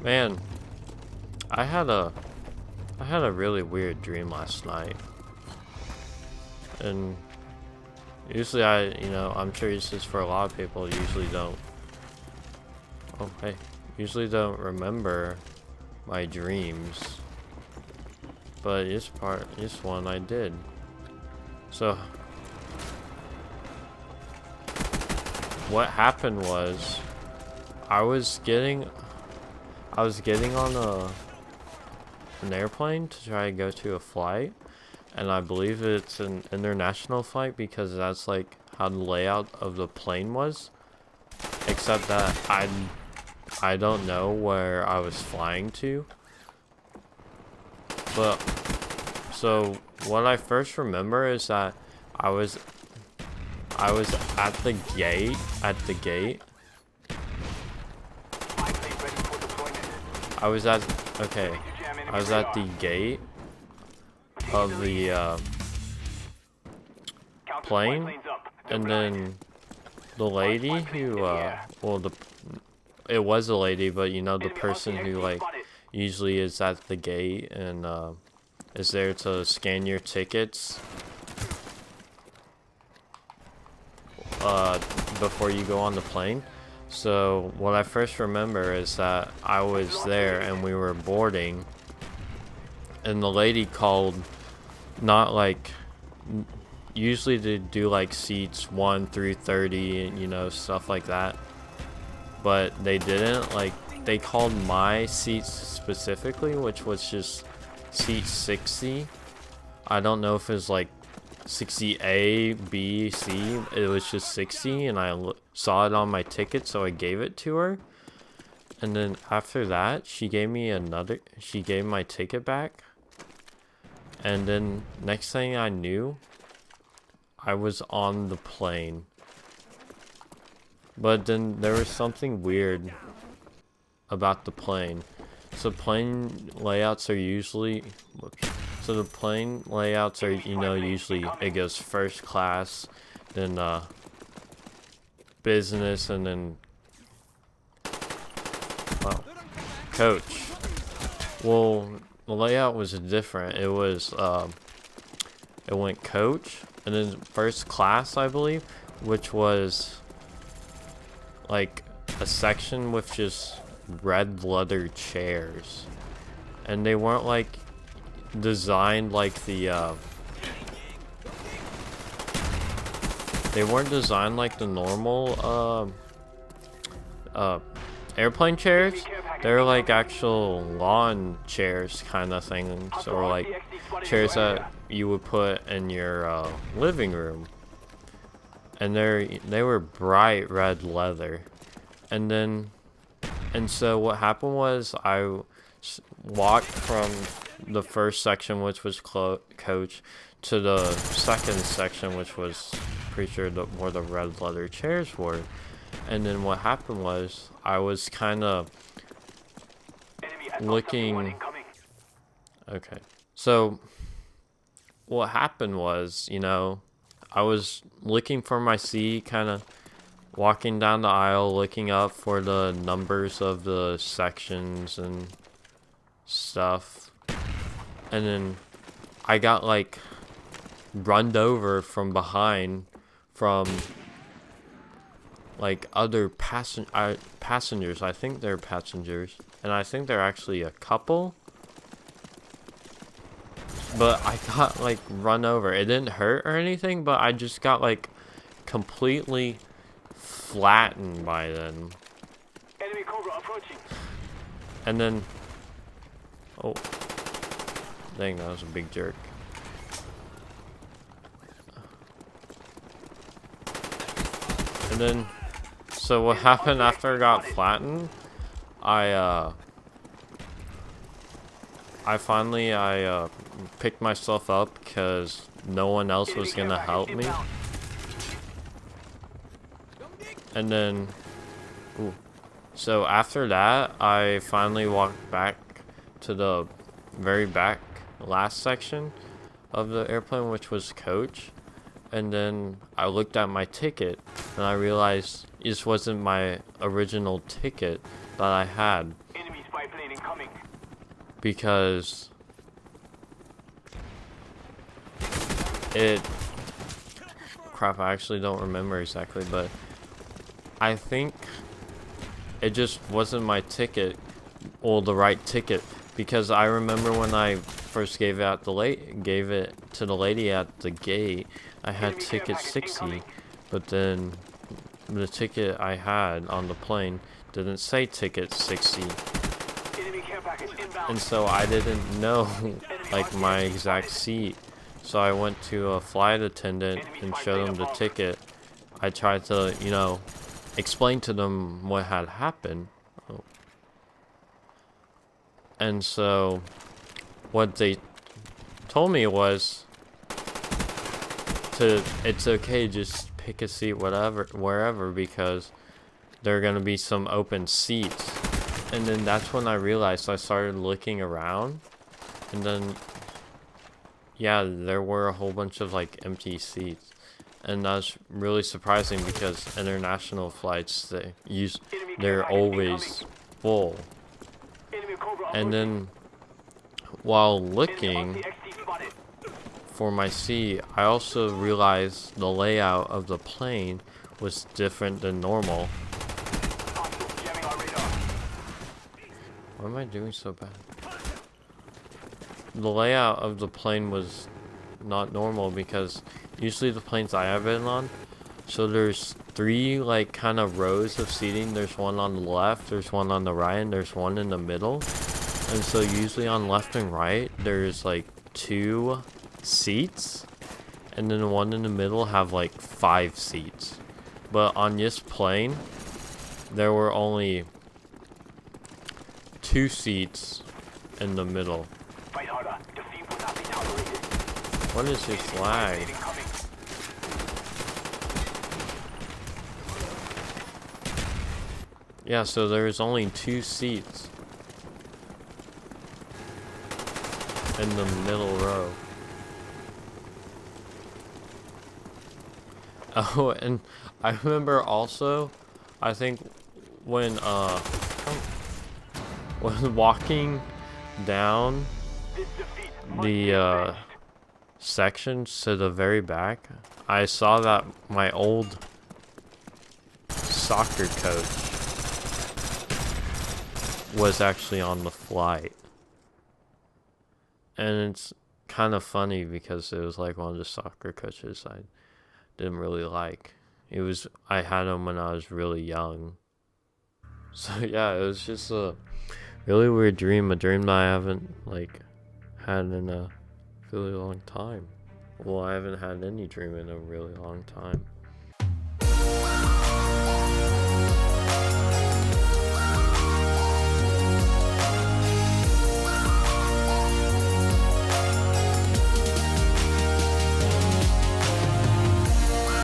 Man, I had a I had a really weird dream last night. And usually I'm sure this is for a lot of people, usually don't. Oh, hey. Usually don't remember my dreams. But this one I did. So what happened was I was getting on an airplane to try to go to a flight, and I believe it's an international flight because that's like how the layout of the plane was, except that I don't know where I was flying to. But so what I first remember is that I was at the gate I was at okay I was at the gate of the plane, and then the lady who it was a lady, but you know, the person who like usually is at the gate and is there to scan your tickets before you go on the plane. So what I first remember is that I was there and we were boarding, and the lady called, not like, usually they do like seats 1 through 30 and you know, stuff like that, but they didn't. Like, they called my seats specifically, which was just seat 60. I don't know if it was like 60A, B, C. It was just 60, and I saw it on my ticket, so I gave it to her. And then after that, she gave my ticket back. And then next thing I knew, I was on the plane. But then there was something weird about the plane. So plane layouts are usually, so the plane layouts are, you know, usually it goes first class, then business, and then coach. Well, the layout was different. It was it went coach and then first class, I believe, which was like a section with just red leather chairs, and they weren't like designed like the they weren't designed like the normal airplane chairs. They're like actual lawn chairs kind of things, or like chairs that you would put in your living room, and they were bright red leather. And so what happened was I walked from the first section, which was coach, to the second section, which was pretty sure where the red leather chairs were. And then what happened was I was kind of looking. Okay, so what happened was, you know, I was looking for my seat, kind of walking down the aisle, looking up for the numbers of the sections and stuff. And then I got like runned over from behind from like other passengers. I think they're passengers, and I think they're actually a couple. But I got like run over. It didn't hurt or anything, but I just got like completely flattened by them. Enemy Cobra approaching. And then, oh, dang, that was a big jerk. And then, so what happened after I got flattened? I finally picked myself up because no one else was gonna help me. And then, so after that, I finally walked back to the very back last section of the airplane, which was coach. And then I looked at my ticket, and I realized this wasn't my original ticket that I had. because it crap, I actually don't remember exactly, but I think it just wasn't my ticket or the right ticket, because I remember when I first gave it to the lady at the gate, I had ticket 60, but then the ticket I had on the plane didn't say ticket 60, Enemy care package inbound. and so I didn't know like my exact seat. So I went to a flight attendant and showed him the ticket. I tried to, you know, explain to them what had happened. And so what they told me was it's okay, just pick a seat wherever, because there are gonna be some open seats. And then that's when I realized, I started looking around, and then yeah, there were a whole bunch of like empty seats, and that's really surprising because international flights, they're always full. Enemy Cobra And approaching. then while Enemy looking RCXD spotted. for my seat, I also realized the layout of the plane was different than normal. Hostiles jamming our radar. Why am I doing so bad? The layout of the plane was not normal, because usually the planes I have been on, so there's 3 like kind of rows of seating. There's one on the left, there's one on the right, and there's one in the middle. And so usually on left and right, there's like 2 seats, and then the one in the middle have like 5 seats. But on this plane, there were only 2 seats in the middle. Fight harder. Defeat will not be tolerated. What is this lag? Incoming. Yeah, so there's only 2 seats in the middle row. Oh, and I remember also, I think when walking down This defeat must the be avenged. sections to the very back, I saw that my old soccer coach was actually on the flight. And it's kind of funny because it was like one of the soccer coaches I didn't really like. I had him when I was really young. So yeah, it was just a really weird dream, a dream that I haven't like had in a really long time. Well, I haven't had any dream in a really long time.